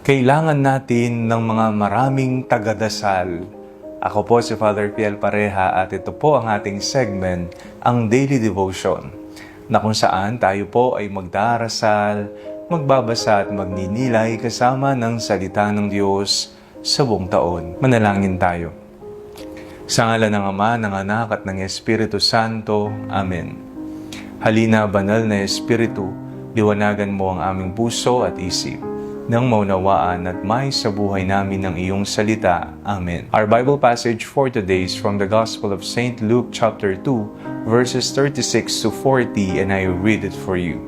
Kailangan natin ng mga maraming tagadasal. Ako po si Father Fiel Pareha at ito po ang ating segment, ang Daily Devotion, na kung saan tayo po ay magdarasal, magbabasa at magninilay kasama ng salita ng Diyos sa buong taon. Manalangin tayo. Sa ngalan ng Ama, ng Anak at ng Espiritu Santo. Amen. Halina, banal na Espiritu, liwanagan mo ang aming puso at isip, nang maunawaan at may sa buhay namin ng iyong salita. Amen. Our Bible passage for today is from the Gospel of St. Luke chapter 2, verses 36 to 40, and I read it for you.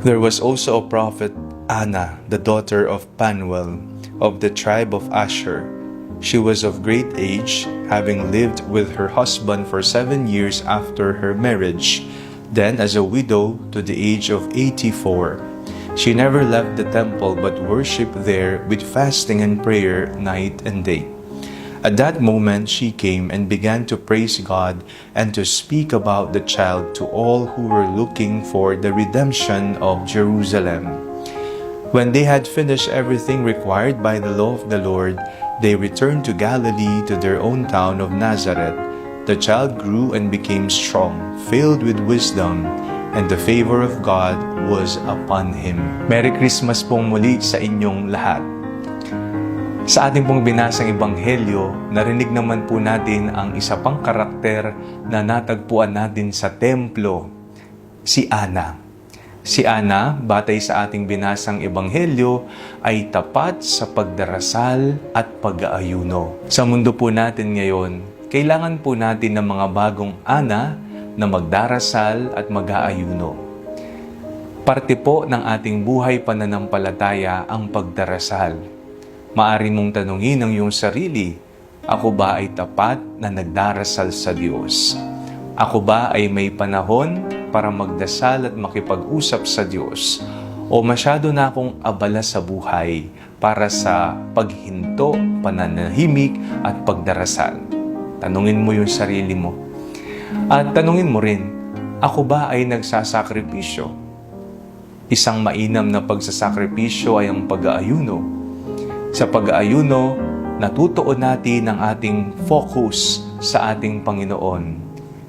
There was also a prophet, Anna, the daughter of Phanuel, of the tribe of Asher. She was of great age, having lived with her husband for 7 years after her marriage, then as a widow to the age of 84. She never left the temple but worshipped there with fasting and prayer night and day. At that moment she came and began to praise God and to speak about the child to all who were looking for the redemption of Jerusalem. When they had finished everything required by the law of the Lord, they returned to Galilee to their own town of Nazareth. The child grew and became strong, filled with wisdom, and the favor of God was upon him. Merry Christmas pong muli sa inyong lahat. Sa ating pong binasang ebanghelyo, narinig naman po natin ang isa pang karakter na natagpuan natin sa templo, si Ana. Si Ana, batay sa ating binasang ebanghelyo, ay tapat sa pagdarasal at pag-aayuno. Sa mundo po natin ngayon, kailangan po natin ng mga bagong Ana na magdarasal at mag-aayuno. Parte po ng ating buhay pananampalataya ang pagdarasal. Maaari mong tanungin ang iyong sarili, ako ba ay tapat na nagdarasal sa Diyos? Ako ba ay may panahon para magdasal at makipag-usap sa Diyos? O masyado na akong abala sa buhay para sa paghinto, pananahimik at pagdarasal? Tanungin mo yung sarili mo. At tanungin mo rin, ako ba ay nagsasakripisyo? Isang mainam na pagsasakripisyo ay ang pag-aayuno. Sa pag-aayuno, natutuon natin ang ating focus sa ating Panginoon.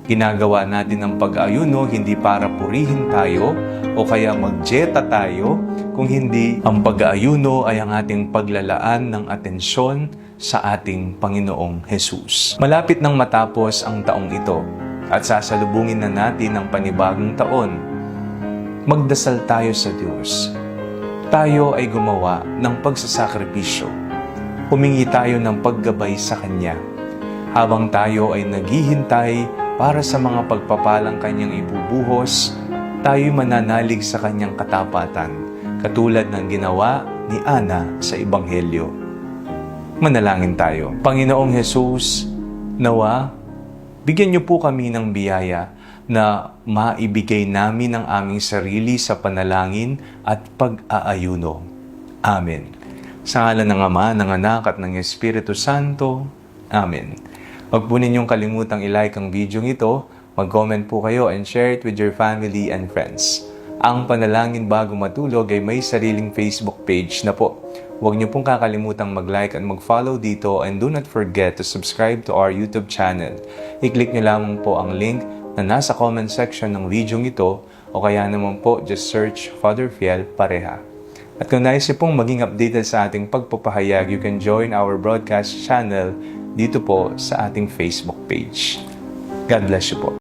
Ginagawa natin ang pag-aayuno hindi para purihin tayo o kaya magjeta tayo, kung hindi ang pag-aayuno ay ang ating paglalaan ng atensyon sa ating Panginoong Jesus. Malapit nang matapos ang taong ito, at sasalubungin na natin ang panibagong taon. Magdasal tayo sa Diyos. Tayo ay gumawa ng pagsasakripisyo. Humingi tayo ng paggabay sa Kanya. Habang tayo ay naghihintay para sa mga pagpapalang Kanyang ibubuhos, tayo'y mananalig sa Kanyang katapatan, katulad ng ginawa ni Ana sa Ebanghelyo. Manalangin tayo. Panginoong Jesus, nawa, bigyan niyo po kami ng biyaya na maibigay namin ang aming sarili sa panalangin at pag-aayuno. Amen. Sa ngalan ng Ama, ng Anak at ng Espiritu Santo. Amen. Huwag po ninyong kalimutang i-like ang video ito, mag-comment po kayo and share it with your family and friends. Ang Panalangin Bago Matulog ay may sariling Facebook page na po. Huwag niyo pong kakalimutang mag-like and mag-follow dito, and do not forget to subscribe to our YouTube channel. I-click niyo lamang po ang link na nasa comment section ng video ito, o kaya naman po just search Father Fiel Pareha. At kung nais niyo pong maging updated sa ating pagpapahayag, you can join our broadcast channel dito po sa ating Facebook page. God bless you po.